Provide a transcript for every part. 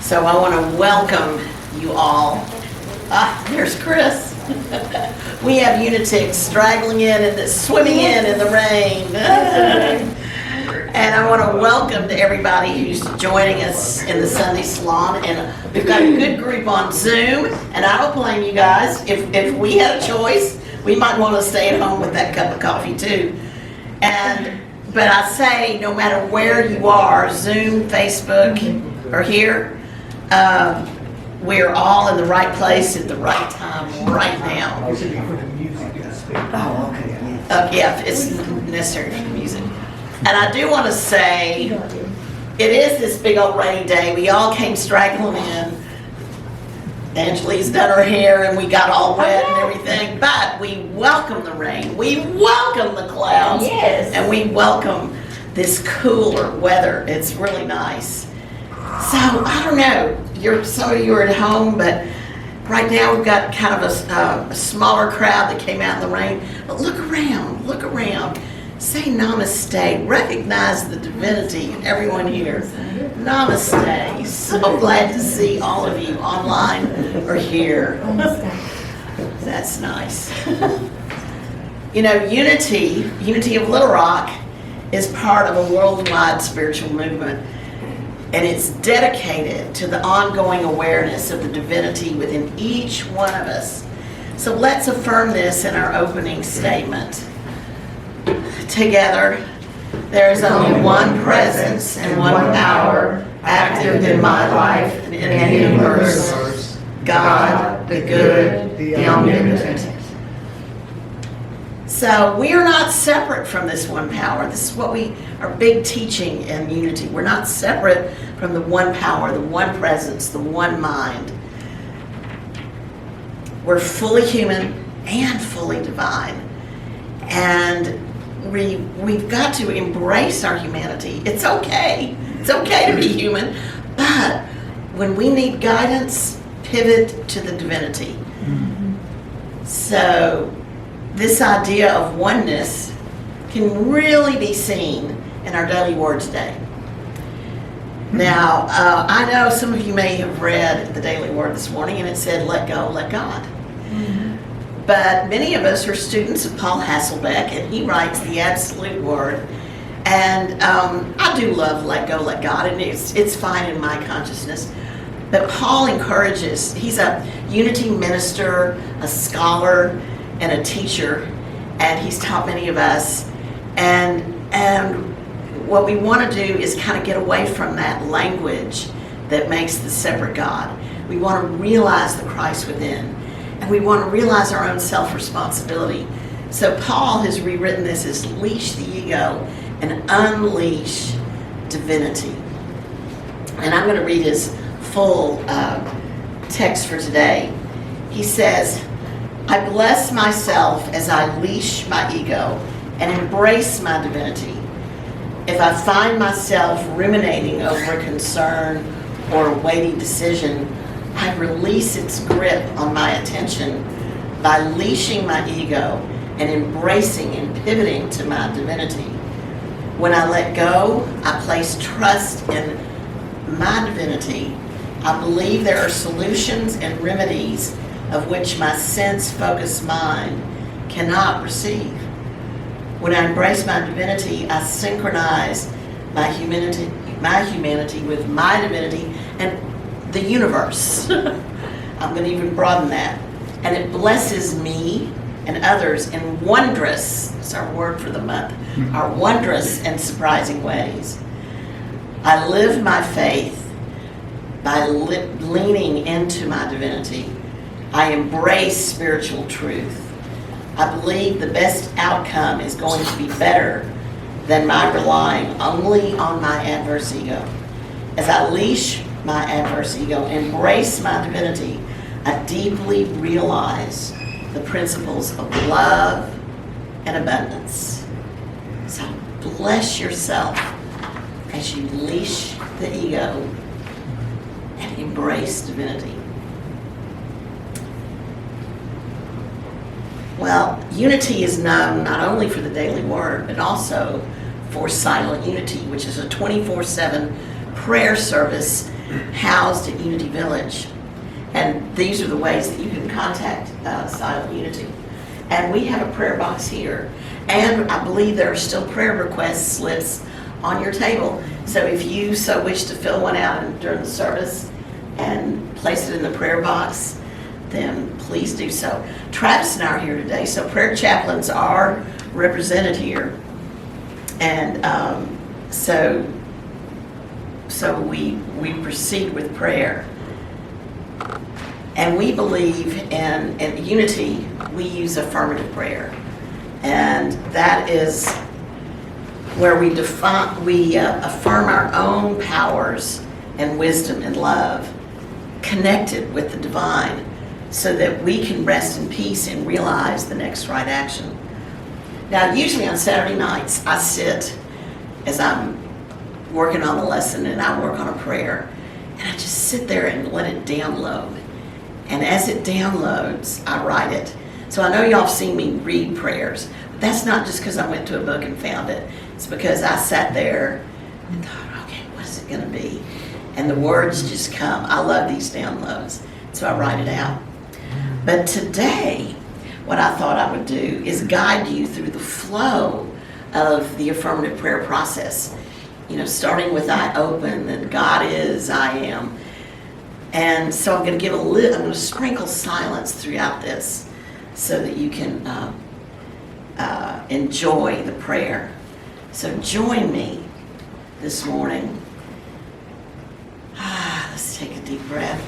So I want to welcome you all. There's Chris. We have Unitics straggling in and swimming in the rain. And I want to welcome to everybody who's joining us in the Sunday Salon. And we've got a good group on Zoom. And I don't blame you guys. If we had a choice, we might want to stay at home with that cup of coffee too. But I say, no matter where you are, Zoom, Facebook, or here, we're all in the right place at the right time right now. Oh, okay. Yeah, it's necessary for the music. And I do want to say, it is this big old rainy day. We all came straggling in. Angelique's done her hair and we got all wet and everything, but we welcome the rain. We welcome the clouds. Yes. And we welcome this cooler weather. It's really nice. So, I don't know, some of you are at home, but right now we've got kind of a smaller crowd that came out in the rain. But look around. Say namaste. Recognize the divinity in everyone here. Namaste. So glad to see all of you online or here. That's nice. You know, Unity of Little Rock is part of a worldwide spiritual movement. And it's dedicated to the ongoing awareness of the divinity within each one of us. So let's affirm this in our opening statement. Together, there is only one presence and one power active in my life and in the universe. God, the good, the omnipotent. So we are not separate from this one power. This is what our big teaching in Unity. We're not separate from the one power, the one presence, the one mind. We're fully human and fully divine. And we've got to embrace our humanity. It's okay. It's okay to be human. But when we need guidance, pivot to the divinity. Mm-hmm. So this idea of oneness can really be seen in our daily word today. Now, I know some of you may have read the daily word this morning and it said, let go, let God. Mm-hmm. But many of us are students of Paul Hasselbeck, and he writes the absolute word. And I do love let go, let God, and it's fine in my consciousness. But Paul encourages, he's a Unity minister, a scholar, and a teacher, and he's taught many of us. And what we want to do is kind of get away from that language that makes the separate God. We want to realize the Christ within, and we want to realize our own self-responsibility. So Paul has rewritten this as leash the ego and unleash divinity. And I'm going to read his full text for today. He says, I bless myself as I leash my ego and embrace my divinity. If I find myself ruminating over a concern or a weighty decision, I release its grip on my attention by leashing my ego and embracing and pivoting to my divinity. When I let go, I place trust in my divinity. I believe there are solutions and remedies of which my sense-focused mind cannot perceive. When I embrace my divinity, I synchronize my humanity with my divinity and the universe. I'm going to even broaden that. And it blesses me and others in wondrous, that's our word for the month, our wondrous and surprising ways. I live my faith by leaning into my divinity. I embrace spiritual truth. I believe the best outcome is going to be better than my relying only on my adverse ego. As I leash my adverse ego, embrace my divinity, I deeply realize the principles of love and abundance. So bless yourself as you leash the ego and embrace divinity. Well, Unity is known not only for the daily word, but also for Silent Unity, which is a 24/7 prayer service housed at Unity Village. And these are the ways that you can contact Silent Unity. And we have a prayer box here. And I believe there are still prayer request slips on your table. So if you so wish to fill one out during the service and place it in the prayer box, then please do so. Travis and I are here today, so prayer chaplains are represented here. And so we proceed with prayer. And we believe in Unity, we use affirmative prayer. And that is where we affirm our own powers and wisdom and love, connected with the divine, so that we can rest in peace and realize the next right action. Now, usually on Saturday nights, I sit as I'm working on a lesson and I work on a prayer, and I just sit there and let it download. And as it downloads, I write it. So I know y'all have seen me read prayers, but that's not just because I went to a book and found it. It's because I sat there and thought, okay, what's it gonna be? And the words just come. I love these downloads, so I write it out. But today, what I thought I would do is guide you through the flow of the affirmative prayer process. You know, starting with I open, that God is, I am. And so I'm going to I'm going to sprinkle silence throughout this so that you can enjoy the prayer. So join me this morning. Let's take a deep breath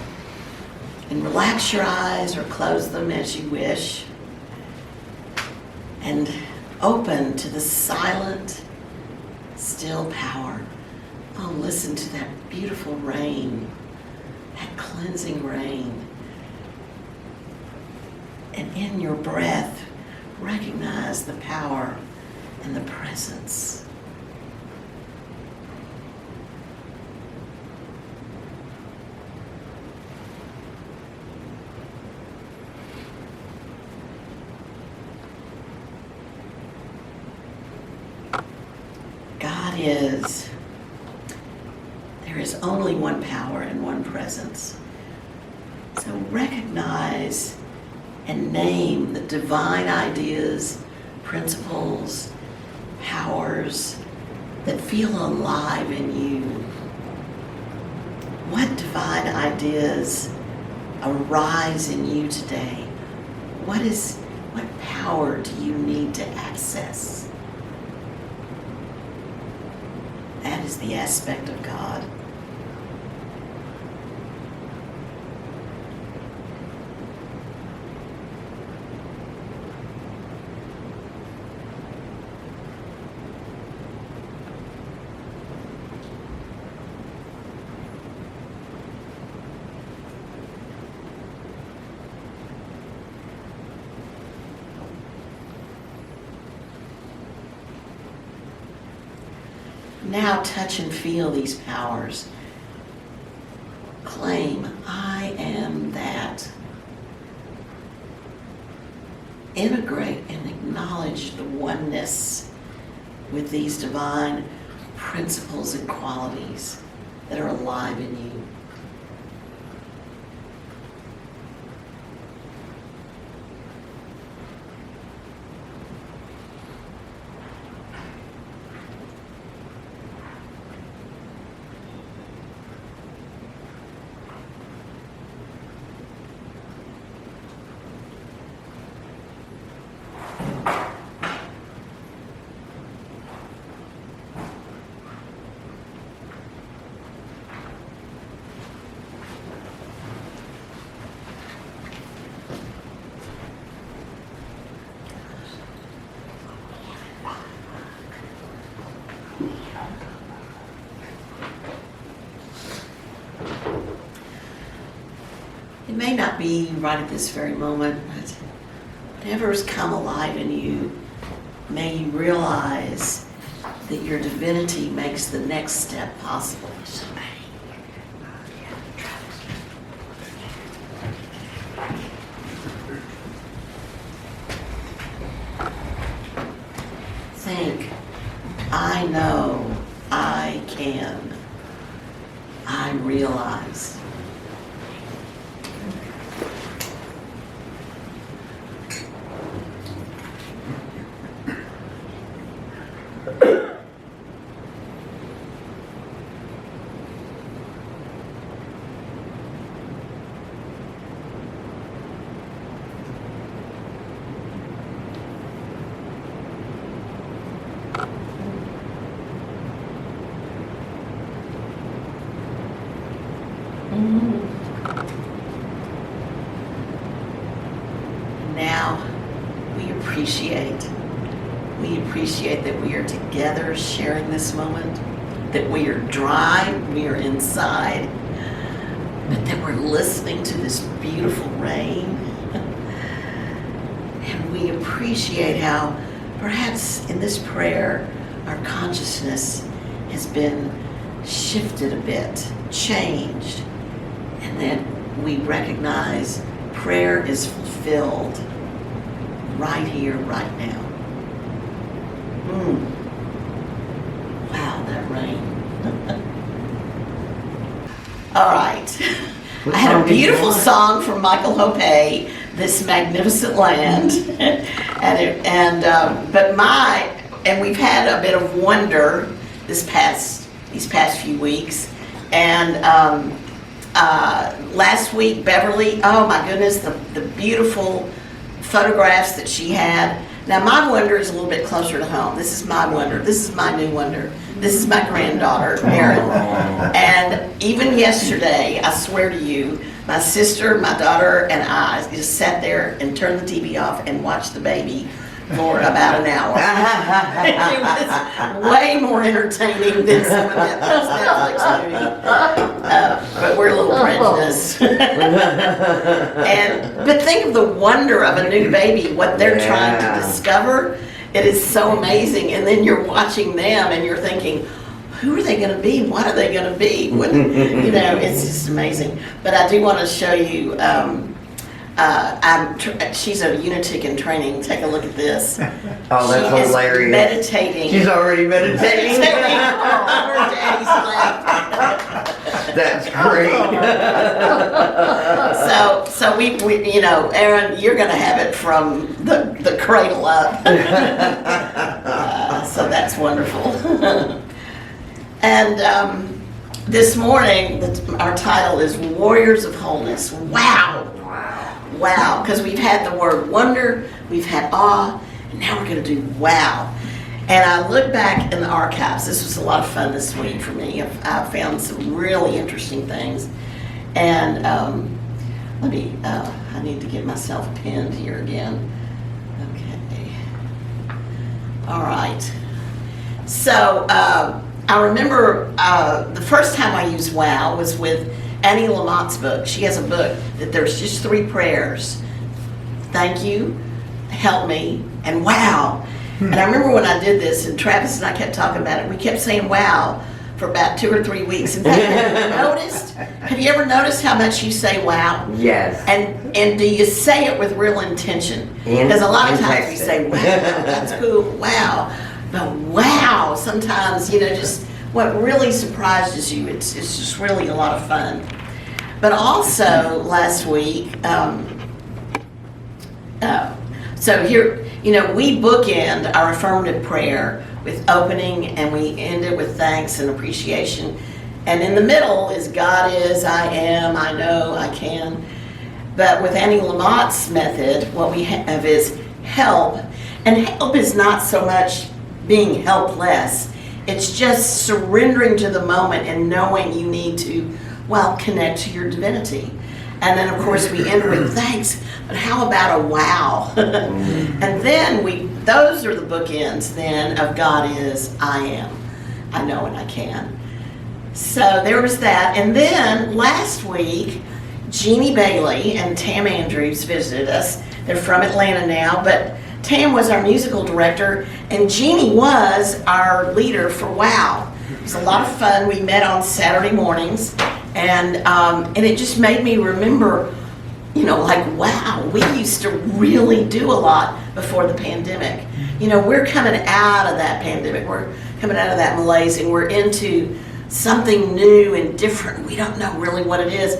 and relax your eyes or close them as you wish. And open to the silent, still power. Oh, listen to that beautiful rain, that cleansing rain. And in your breath, recognize the power and the presence. There is only one power and one presence. So recognize and name the divine ideas, principles, powers that feel alive in you. What divine ideas arise in you today? What power do you need to access? That is the aspect of God. Now touch and feel these powers. Claim, I am that. Integrate and acknowledge the oneness with these divine principles and qualities that are alive in you. It may not be right at this very moment, but whatever's come alive in you, may you realize that your divinity makes the next step possible. Think, I know I can. I realize. Now we appreciate that we are together sharing this moment, that we are dry, we are inside, but that we're listening to this beautiful rain. And we appreciate how perhaps in this prayer our consciousness has been shifted a bit, changed, and that we recognize prayer is fulfilled right here, right now. Wow, that rain. All right. I had a beautiful song from Michael Hope, "This Magnificent Land," and we've had a bit of wonder these past few weeks, and last week Beverly, oh my goodness, the beautiful photographs that she had. Now my wonder is a little bit closer to home. This is my wonder. This is my new wonder. This is my granddaughter, Erin. And even yesterday, I swear to you, my sister, my daughter, and I just sat there and turned the TV off and watched the baby for about an hour. It was way more entertaining than some of that Netflix movie. But we're a little prejudiced. But think of the wonder of a new baby, what they're trying to discover. It is so amazing. And then you're watching them and you're thinking, who are they going to be? What are they going to be? It's just amazing. But I do want to show you. She's a unitic in training. Take a look at this. Oh, that's she hilarious. Is meditating. She's already meditating. On her daddy's lap. That's great. So we Erin, you're going to have it from the cradle up. So that's wonderful. And this morning, our title is Warriors of Wholeness. Wow, because we've had the word wonder, we've had awe, and now we're going to do wow. And I look back in the archives. This was a lot of fun this week for me. I found some really interesting things. And I need to get myself pinned here again. Okay. All right. So I remember the first time I used wow was with Annie Lamont's book. She has a book that there's just 3 prayers. Thank you, help me, and wow. And I remember when I did this, and Travis and I kept talking about it, we kept saying wow for about 2 or 3 weeks. In fact, have you ever noticed how much you say wow? Yes. And do you say it with real intention? Because a lot of times we say, wow, that's cool, wow. But wow, sometimes, just what really surprises you, it's just really a lot of fun. But also last week, so here, we bookend our affirmative prayer with opening, and we end it with thanks and appreciation. And in the middle is God is, I am, I know, I can. But with Annie Lamont's method, what we have is help. And help is not so much being helpless. It's just surrendering to the moment and knowing you need to, connect to your divinity. And then, of course, we end with thanks, but how about a wow? And then those are the bookends then of God is, I am, I know, and I can. So there was that. And then last week, Jeannie Bailey and Tam Andrews visited us. They're from Atlanta now, but Tam was our musical director, and Jeannie was our leader for WOW. It was a lot of fun. We met on Saturday mornings, and it just made me remember, wow, we used to really do a lot before the pandemic. We're coming out of that pandemic. We're coming out of that malaise, and we're into something new and different. We don't know really what it is,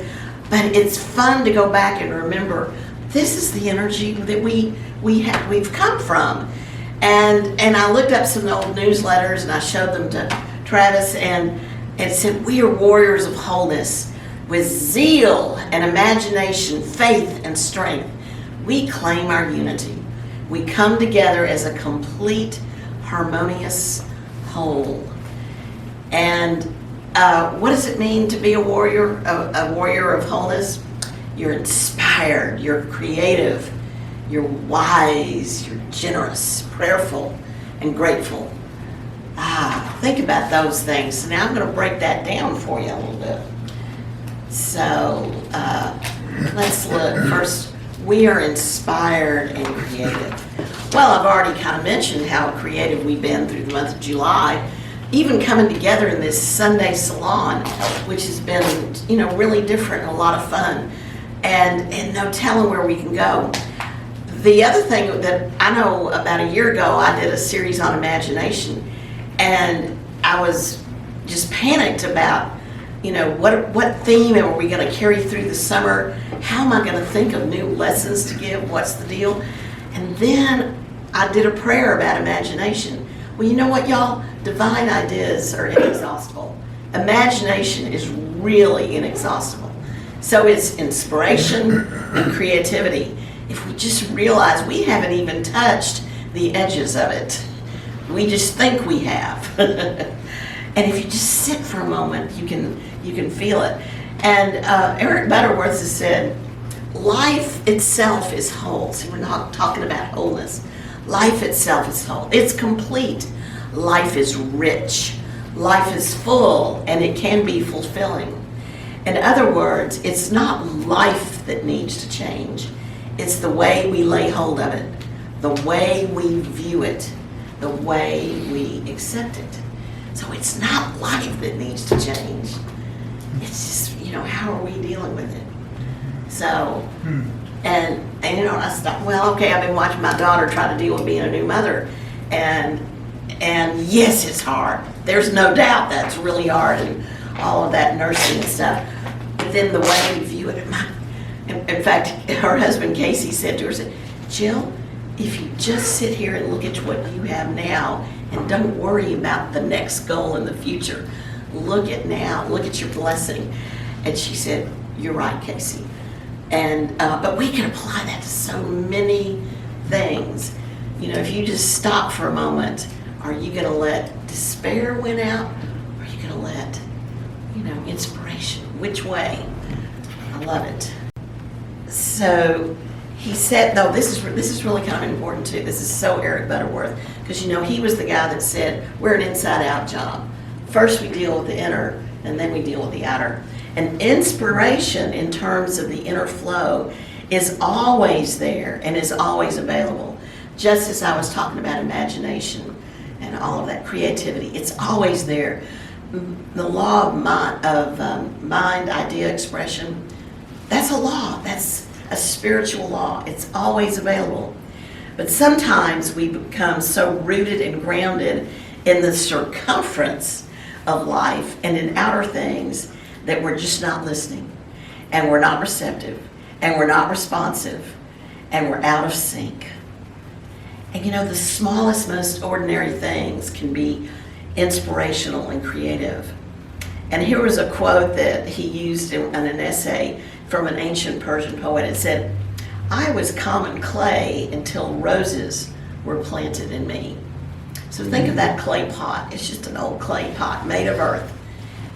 but it's fun to go back and remember this is the energy that we've come from. And I looked up some old newsletters and I showed them to Travis, and it said, we are warriors of wholeness with zeal and imagination, faith and strength. We claim our unity. We come together as a complete, harmonious whole. And what does it mean to be a warrior of wholeness? You're inspired, you're creative, you're wise, you're generous, prayerful, and grateful. Think about those things. So now I'm going to break that down for you a little bit. So let's look. First, we are inspired and creative. Well, I've already kind of mentioned how creative we've been through the month of July, even coming together in this Sunday salon, which has been, really different and a lot of fun, and no telling where we can go. The other thing that I know, about a year ago, I did a series on imagination, and I was just panicked about, what theme are we going to carry through the summer? How am I going to think of new lessons to give? What's the deal? And then I did a prayer about imagination. Well, you know what, y'all? Divine ideas are inexhaustible. Imagination is really inexhaustible. So it's inspiration and creativity. If we just realize we haven't even touched the edges of it, we just think we have. And if you just sit for a moment, you can feel it. And Eric Butterworth has said, life itself is whole. See, we're not talking about wholeness. Life itself is whole. It's complete. Life is rich. Life is full, and it can be fulfilling. In other words, it's not life that needs to change. It's the way we lay hold of it, the way we view it, the way we accept it. So it's not life that needs to change. It's just, how are we dealing with it? So, and I stopped, I've been watching my daughter try to deal with being a new mother. And yes, it's hard. There's no doubt that's really hard, and all of that nursing and stuff. But then the way we view it, in fact, her husband Casey said to her, Jill, if you just sit here and look at what you have now and don't worry about the next goal in the future, look at now, look at your blessing. And she said, you're right, Casey. And but we can apply that to so many things. If you just stop for a moment, are you going to let despair win out? Or are you going to let, inspiration? Which way? I love it. So he said, though, this is really kind of important too. This is so Eric Butterworth, because he was the guy that said we're an inside-out job. First we deal with the inner, and then we deal with the outer. And inspiration, in terms of the inner flow, is always there and is always available. Just as I was talking about imagination and all of that creativity, it's always there. The law of mind, idea, expression, that's a law. That's a spiritual law. It's always available. But sometimes we become so rooted and grounded in the circumference of life and in outer things that we're just not listening, and we're not receptive, and we're not responsive, and we're out of sync. And the smallest, most ordinary things can be inspirational and creative. And here was a quote that he used in an essay from an ancient Persian poet. It said, I was common clay until roses were planted in me. So think of that clay pot. It's just an old clay pot made of earth.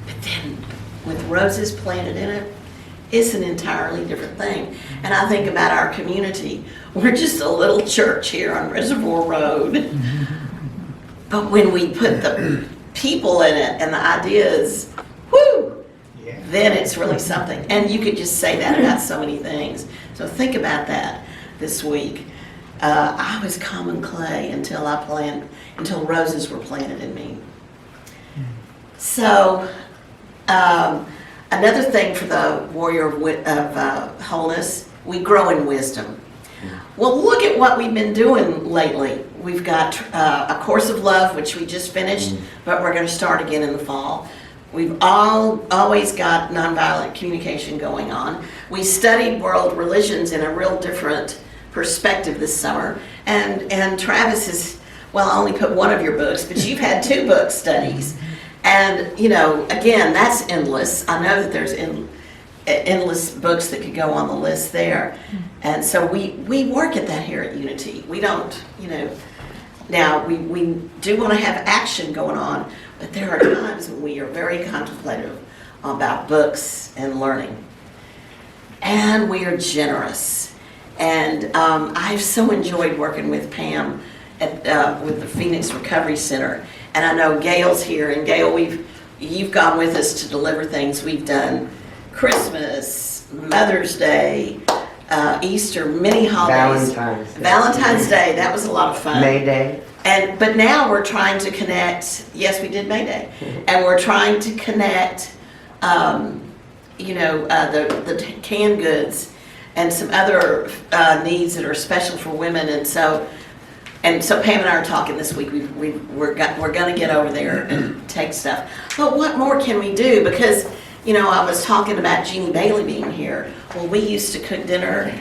But then with roses planted in it, it's an entirely different thing. And I think about our community. We're just a little church here on Reservoir Road. But when we put the people in it and the ideas, whoo, then it's really something. And you could just say that about so many things. So think about that this week. I was common clay until roses were planted in me. So another thing for the warrior of wholeness, we grow in wisdom. Well, look at what we've been doing lately. We've got a course of love, which we just finished, but we're going to start again in the fall. We've always got nonviolent communication going on. We studied world religions in a real different perspective this summer. And Travis has, well, I only put one of your books, but you've had 2 book studies. And, you know, again, that's endless. I know that there's endless books that could go on the list there. And so we work at that here at Unity. We don't, you know, now we do want to have action going on, but there are times when we are very contemplative about books and learning. And we are generous. And I've so enjoyed working with Pam with the Phoenix Recovery Center. And I know Gail's here, and Gail, you've gone with us to deliver things. We've done Christmas, Mother's Day, Easter, many holidays. Valentine's Day, that was a lot of fun. May Day. But now we're trying to connect, yes, we did May Day, and we're trying to connect, you know, the canned goods and some other needs that are special for women. And so Pam and I are talking this week. We're going to get over there and take stuff. But what more can we do? Because, you know, I was talking about Jeannie Bailey being here. Well, we used to cook dinner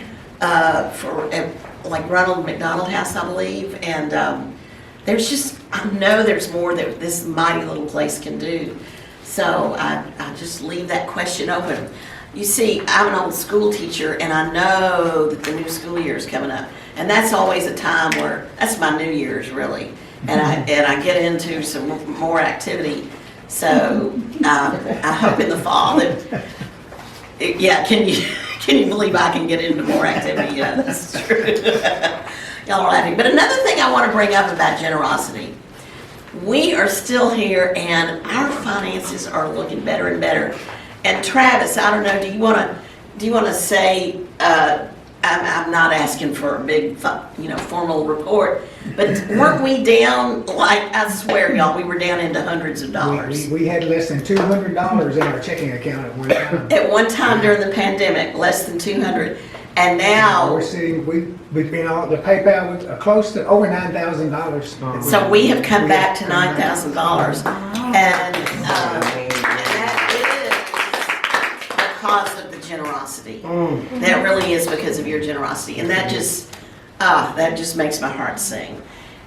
for like Ronald McDonald House, I believe. And there's just, I know there's more that this mighty little place can do. So I just leave that question open. You see, I'm an old school teacher, and I know that the new school year is coming up. And that's always a time where, that's my New Year's really. And I get into some more activity. So I hope in the fall that, yeah, can you believe I can get into more activity? Yeah, that's true. Y'all are laughing. But another thing I want to bring up about generosity. We are still here, and our finances are looking better and better. And Travis, I don't know, do you want to say, I'm not asking for a big, you know, formal report, but weren't we down, like, I swear, y'all, we were down into hundreds of dollars. We had less than $200 in our checking account at one time. At one time during the pandemic, less than 200, and now. We're sitting, we've been on the PayPal with close to over $9,000. So we have come back to $9,000, and that is because of the generosity. That really is because of your generosity, and that just makes my heart sing.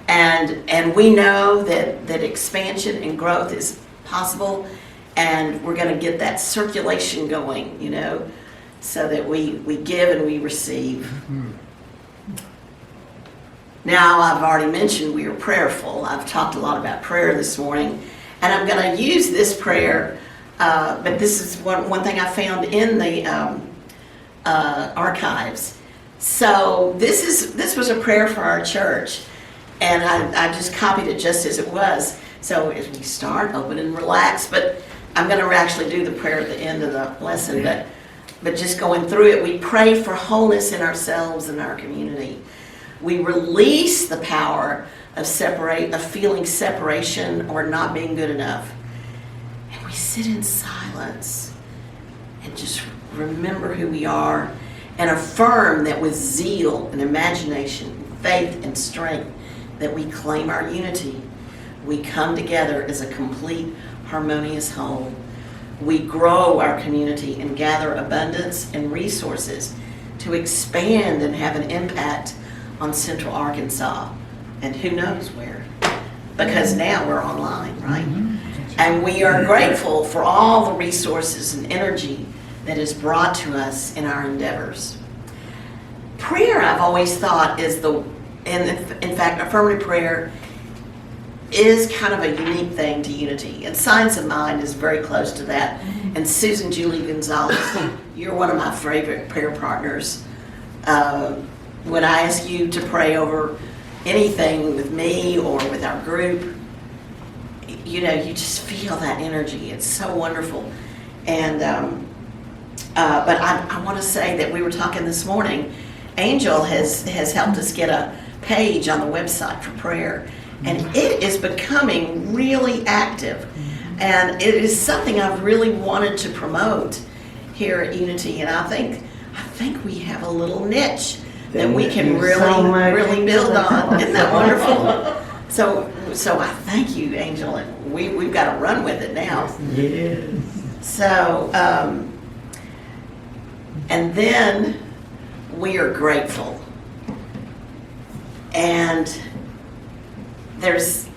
And we know that expansion and growth is possible, and we're going to get that circulation going, you know, so that we give and we receive. Now, I've already mentioned we are prayerful. I've talked a lot about prayer this morning, and I'm going to use this prayer, but this is one thing I found in the archives. So this was a prayer for our church, and I just copied it just as it was. So as we start, open and relax, but I'm going to actually do the prayer at the end of the lesson, but just going through it, we pray for wholeness in ourselves and our community. We release the power of feeling separation or not being good enough. And we sit in silence and just remember who we are and affirm that with zeal and imagination, faith and strength, that we claim our unity. We come together as a complete, harmonious whole. We grow our community and gather abundance and resources to expand and have an impact on Central Arkansas, and who knows where, because now we're online, right? And we are grateful for all the resources and energy that is brought to us in our endeavors. Prayer, I've always thought, is in fact, affirmative prayer is kind of a unique thing to Unity, and Science of Mind is very close to that. And Susan Julie Gonzalez, you're one of my favorite prayer partners. When I ask you to pray over anything with me or with our group, you know, you just feel that energy. It's so wonderful. And but I want to say that we were talking this morning. Angel has helped us get a page on the website for prayer, and it is becoming really active. And it is something I've really wanted to promote here at Unity, and I think we have a little niche that we can really build on. Isn't that wonderful? So I thank you, Angel, and we've got to run with it now. Yes. So, and then we are grateful. And this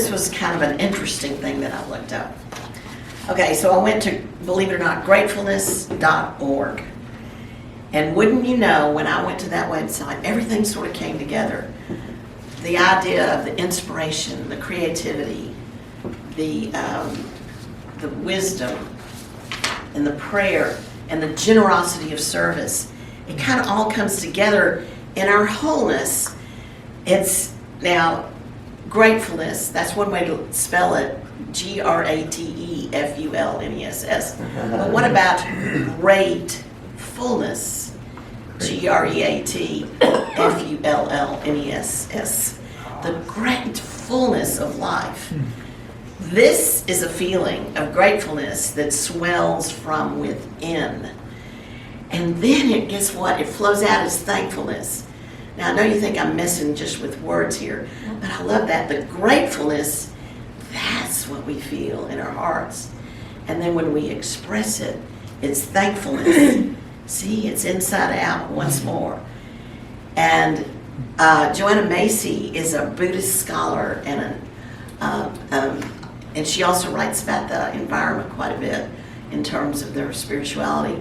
was kind of an interesting thing that I looked up. Okay, so I went to, believe it or not, gratefulness.org. And wouldn't you know, when I went to that website, everything sort of came together. The idea of the inspiration, the creativity, the wisdom, and the prayer, and the generosity of service. It kind of all comes together in our wholeness. It's now gratefulness. That's one way to spell it. Gratefulness. But what about gratefulness? Gratefulness. The gratefulness of life. This is a feeling of gratefulness that swells from within. And then guess what? It flows out as thankfulness. Now, I know you think I'm messing just with words here, but I love that. The gratefulness, that's what we feel in our hearts. And then when we express it, it's thankfulness. See, it's inside out once more. And Joanna Macy is a Buddhist scholar and she also writes about the environment quite a bit in terms of their spirituality.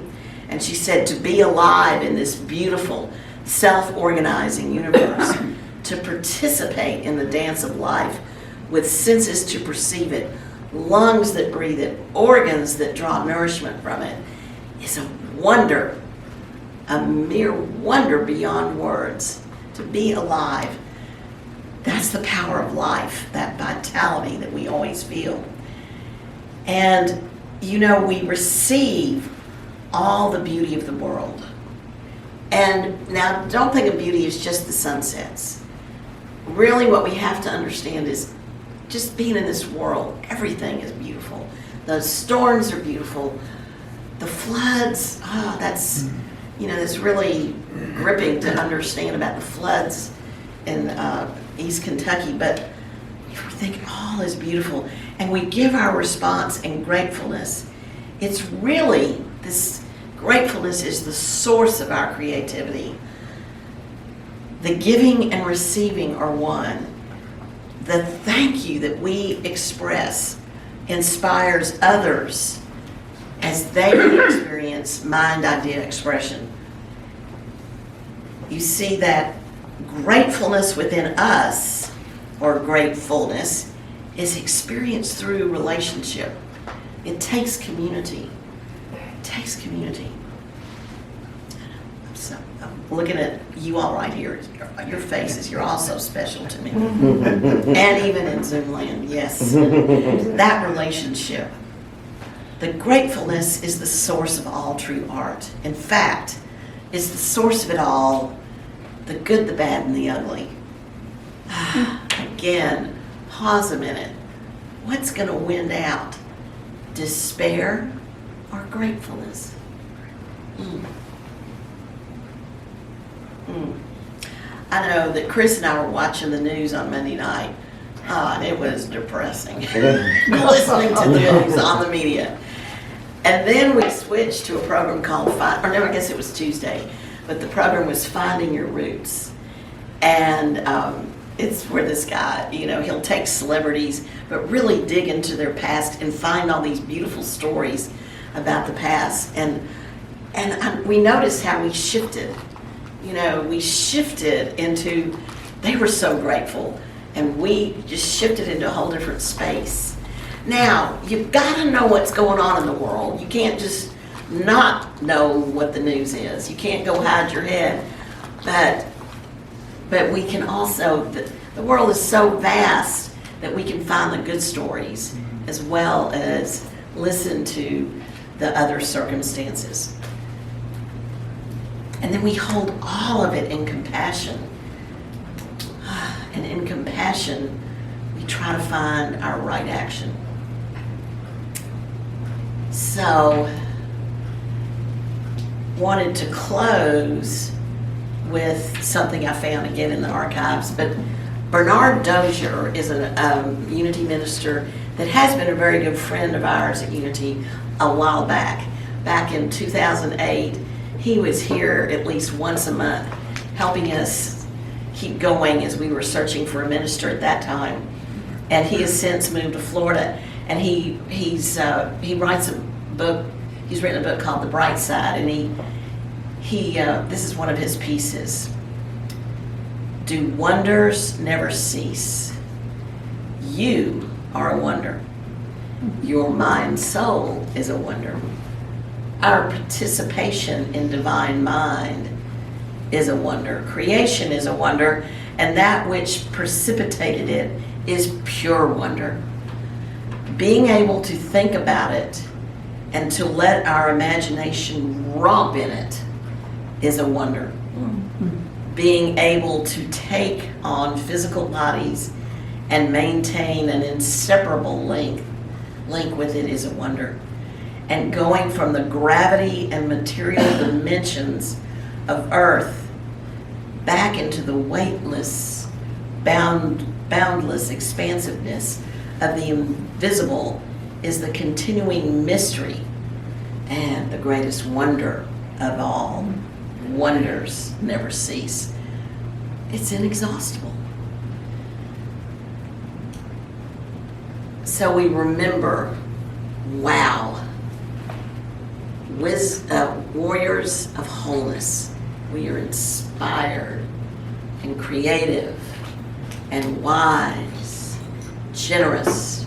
And she said to be alive in this beautiful, self-organizing universe, to participate in the dance of life with senses to perceive it, lungs that breathe it, organs that draw nourishment from it, is a wonder, a mere wonder beyond words. To be alive, that's the power of life, that vitality that we always feel. And, you know, we receive all the beauty of the world. And now, don't think of beauty as just the sunsets. Really, what we have to understand is just being in this world, everything is beautiful. The storms are beautiful. The floods, that's, you know, that's really gripping to understand about the floods in East Kentucky. But if we think all is beautiful and we give our response in gratefulness, it's really, this gratefulness is the source of our creativity. The giving and receiving are one. The thank you that we express inspires others as they experience mind idea expression. You see that gratefulness within us, or gratefulness, is experienced through relationship. It takes community. It takes community. So, I'm looking at you all right here. Your faces, you're all so special to me. And even in Zoom land, yes. That relationship. The gratefulness is the source of all true art. In fact, it's the source of it all, the good, the bad, and the ugly. Again, pause a minute. What's going to win out? Despair or gratefulness? I know that Chris and I were watching the news on Monday night. And it was depressing. Listening to the news on the media. And then we switched to a program called I guess it was Tuesday, but the program was Finding Your Roots. And it's where this guy, you know, he'll take celebrities, but really dig into their past and find all these beautiful stories about the past. And we noticed how we shifted. You know, we shifted into, they were so grateful, and we just shifted into a whole different space. Now, you've got to know what's going on in the world. You can't just not know what the news is. You can't go hide your head. But we can also, the world is so vast that we can find the good stories as well as listen to the other circumstances. And then we hold all of it in compassion. And in compassion, we try to find our right action. So, wanted to close with something I found again in the archives, but Bernard Dozier is a Unity minister that has been a very good friend of ours at Unity a while back. Back in 2008, he was here at least once a month, helping us keep going as we were searching for a minister at that time. And he has since moved to Florida, and he writes a book. He's written a book called The Bright Side, and he this is one of his pieces. Do wonders never cease? You are a wonder. Your mind soul is a wonder. Our participation in divine mind is a wonder. Creation is a wonder, and that which precipitated it is pure wonder. Being able to think about it and to let our imagination romp in it is a wonder. Being able to take on physical bodies and maintain an inseparable link with it is a wonder. And going from the gravity and material dimensions of Earth back into the weightless, boundless expansiveness of the invisible is the continuing mystery and the greatest wonder of all. Wonders never cease. It's inexhaustible. So we remember, wow, Warriors of Wholeness. We are inspired and creative and wise, generous,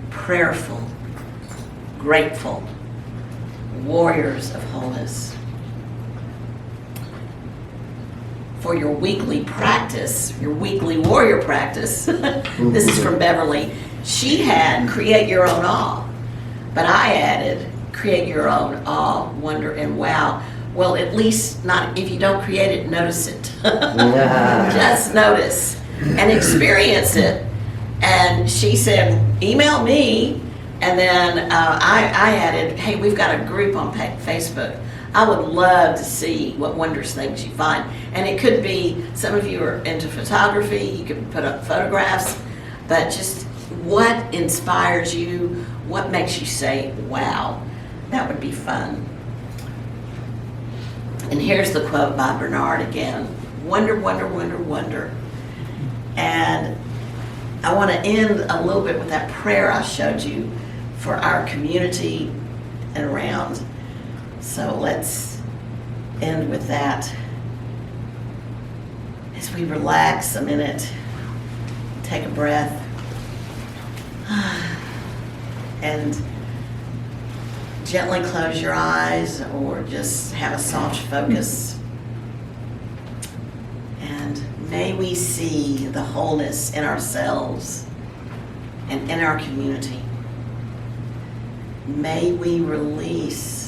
prayerful, grateful, warriors of wholeness. For your weekly practice, your weekly warrior practice, this is from Beverly, she had create your own awe, but I added create your own awe, wonder, and wow. Well, at least not, if you don't create it, notice it. Just notice and experience it. And she said, email me. And then I added, hey, we've got a group on Facebook. I would love to see what wondrous things you find. And it could be, some of you are into photography, you could put up photographs, but just what inspires you, what makes you say, wow, that would be fun. And here's the quote by Bernard again, wonder, wonder, wonder, wonder. And I want to end a little bit with that prayer I showed you for our community and around. So let's end with that. As we relax a minute, take a breath, and gently close your eyes or just have a soft focus. And may we see the wholeness in ourselves and in our community. May we release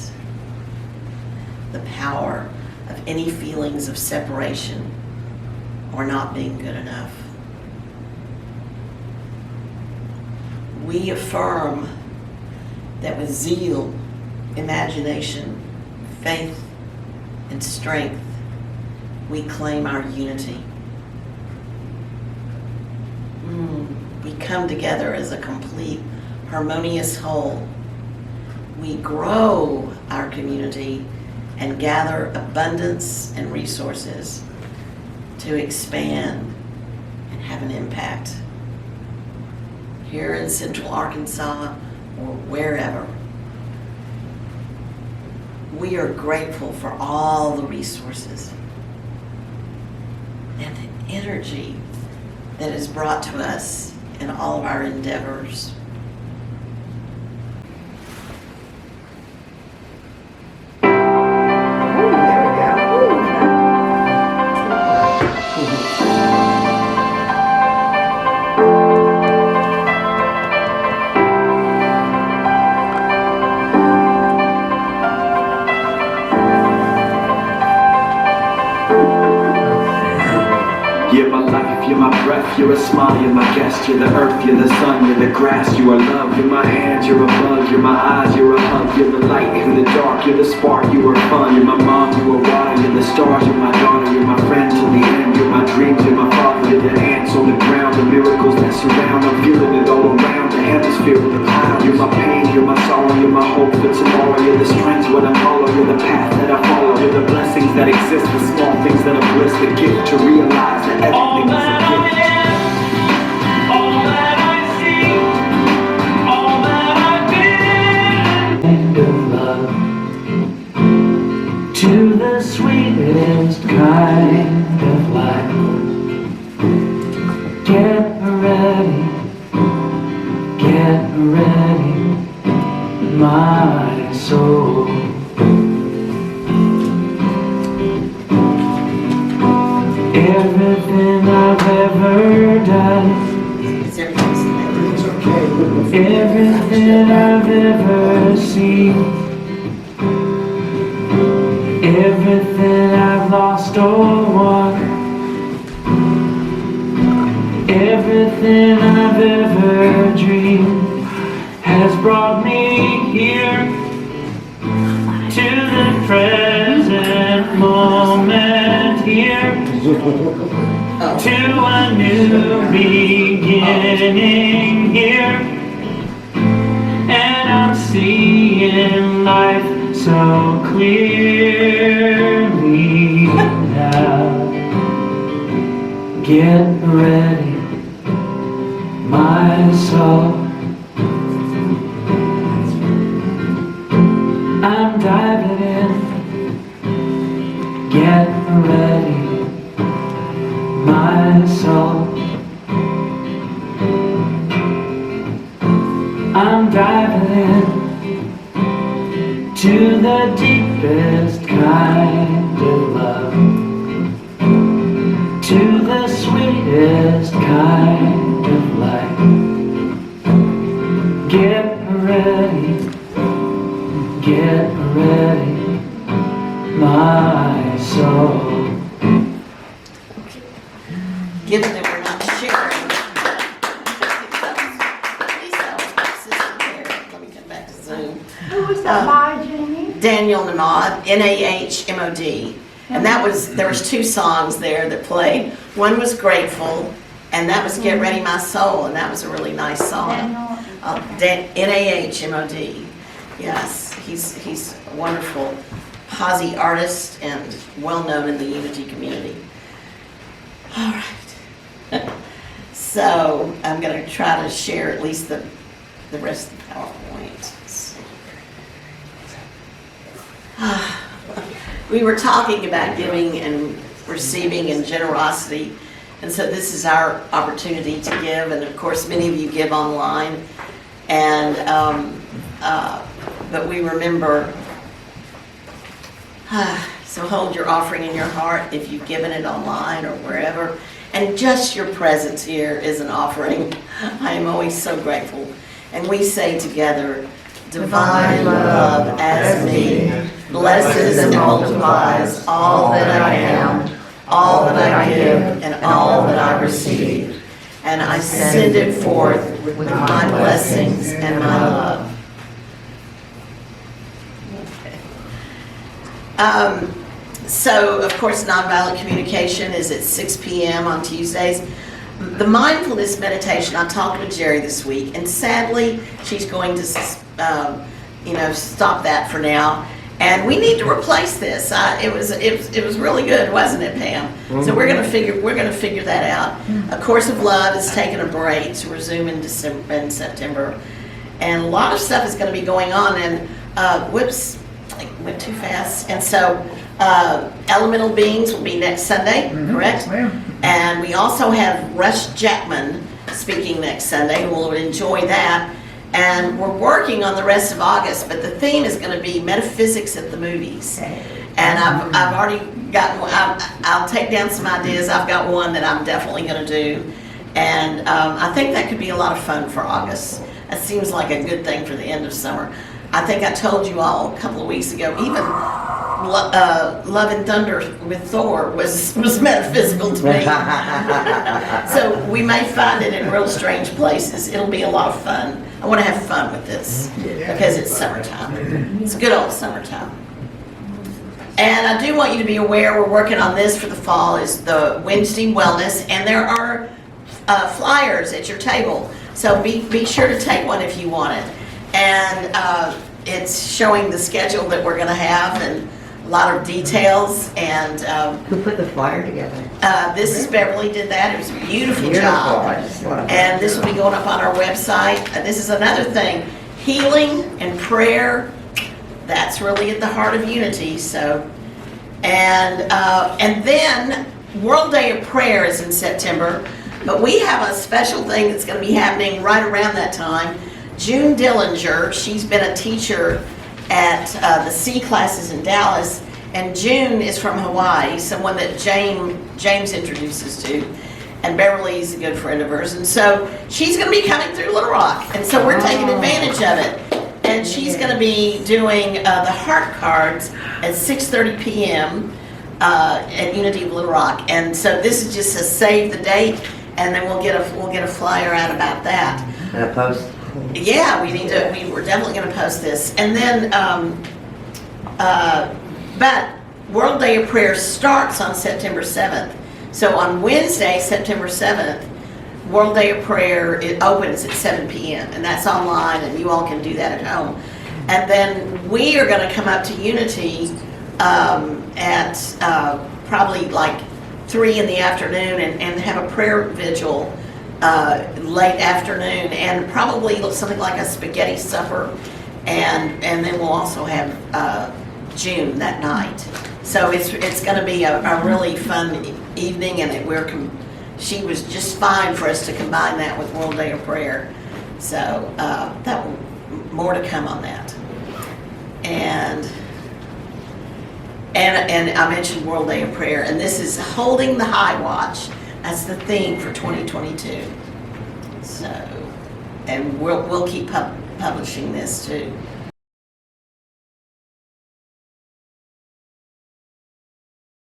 the power of any feelings of separation or not being good enough. We affirm that with zeal, imagination, faith, and strength, we claim our unity. We come together as a complete, harmonious whole. We grow our community and gather abundance and resources to expand and have an impact here in Central Arkansas or wherever. We are grateful for all the resources and the energy that is brought to us in all of our endeavors. You're my life, you're my breath. breath, you're a smile, you're my guest. You're the earth, you're the sun, you're the grass. You are love, you're my hands, you're a bug. You're my eyes, you're a hug. You're the light in the dark, you're the spark, you are fun. You're my mom, you are water, you're the stars. You're my daughter, you're my friend till the end. You're my dreams, you're my father. You're the ants on the ground, the miracles that surround. I'm feeling it all around, the hemisphere with the clouds. You're my pain, you're my sorrow, you're my hope for tomorrow. You're the strength when I'm hollow, you're the path that I follow. You're the blessings that exist, the small things that are bliss. The gift to realize that everything is a gift. All that I see, all that I've been. Kind of love to the sweetest kind of life. Get ready, my soul. Everything I've ever done, Is everything It's okay. everything I've ever seen, everything I've lost or won, everything I've ever dreamed has brought me here to the present moment here. To a new beginning here, and I'm seeing life so clearly now. Get ready, my soul. I'm diving in. Get ready, my soul. I'm diving in to the deepest kind of love, to the sweetest kind of life. Get ready, my soul. Given that we're not sharing. Please tell us my sister there. Let me come back to Zoom. Who was that by, Jamie? Daniel Namod, N-A-H-M-O-D. And there was two songs there that played. One was Grateful, and that was Get Ready My Soul, and that was a really nice song. N-A-H-M-O-D. Yes, he's a wonderful posse artist and well-known in the Unity community. All right. So I'm going to try to share at least the rest of the PowerPoint. Let's see. We were talking about giving and receiving and generosity, and so this is our opportunity to give. And of course, many of you give online, and but we remember. So hold your offering in your heart if you've given it online or wherever. And just your presence here is an offering. I am always so grateful. And we say together, divine love as me, blesses and multiplies all that I am, all that I give, and all that I receive. And I send it forth with my blessings and my love. So, of course, nonviolent communication is at 6 p.m. on Tuesdays. The mindfulness meditation, I talked with Jerry this week, and sadly, she's going to, stop that for now. And we need to replace this. It was really good, wasn't it, Pam? Mm-hmm. So we're going to figure that out. A Course of Love is taking a break to resume in September, and a lot of stuff is going to be going on. And whoops, I went too fast. And so. Elemental Beings will be next Sunday, correct? Yeah. And we also have Rush Jackman speaking next Sunday. We'll enjoy that. And we're working on the rest of August, but the theme is going to be metaphysics at the movies. And I've already gotten, I'll take down some ideas. I've got one that I'm definitely going to do. And I think that could be a lot of fun for August. That seems like a good thing for the end of summer. I think I told you all a couple of weeks ago, even Love and Thunder with Thor was metaphysical to me. So we may find it in real strange places. It'll be a lot of fun. I want to have fun with this because it's summertime. It's good old summertime. And I do want you to be aware we're working on this for the fall is the Wednesday Wellness, and there are flyers at your table. So be sure to take one if you want it. And it's showing the schedule that we're going to have and a lot of details. And Who put the flyer together? this is Beverly did that. It was a beautiful Beautiful. job. I just love it. And this will be going up on our website. This is another thing, healing and prayer. That's really at the heart of unity. So, and then World Day of Prayer is in September, but we have a special thing that's going to be happening right around that time. June Dillinger, she's been a teacher at the C classes in Dallas, and June is from Hawaii, someone that James introduces to, and Beverly's a good friend of hers, and so she's going to be coming through Little Rock, and so we're taking advantage of it. And she's going to be doing the heart cards at 6:30 p.m. At Unity of Little Rock. And so this is just a save the date, and then we'll get a flyer out about that. And a post. Yeah, we're definitely going to post this. And then, but World Day of Prayer starts on September 7th. So on Wednesday, September 7th, World Day of Prayer, it opens at 7 p.m. and that's online, and you all can do that at home. And then we are going to come up to Unity at probably like 3 in the afternoon and have a prayer vigil late afternoon, and probably something like a spaghetti supper, and then we'll also have June that night. So it's going to be a really fun evening, and she was just fine for us to combine that with World Day of Prayer. So more to come on that. And I mentioned World Day of Prayer, and this is Holding the High Watch. That's the theme for 2022. So, and we'll keep publishing this too.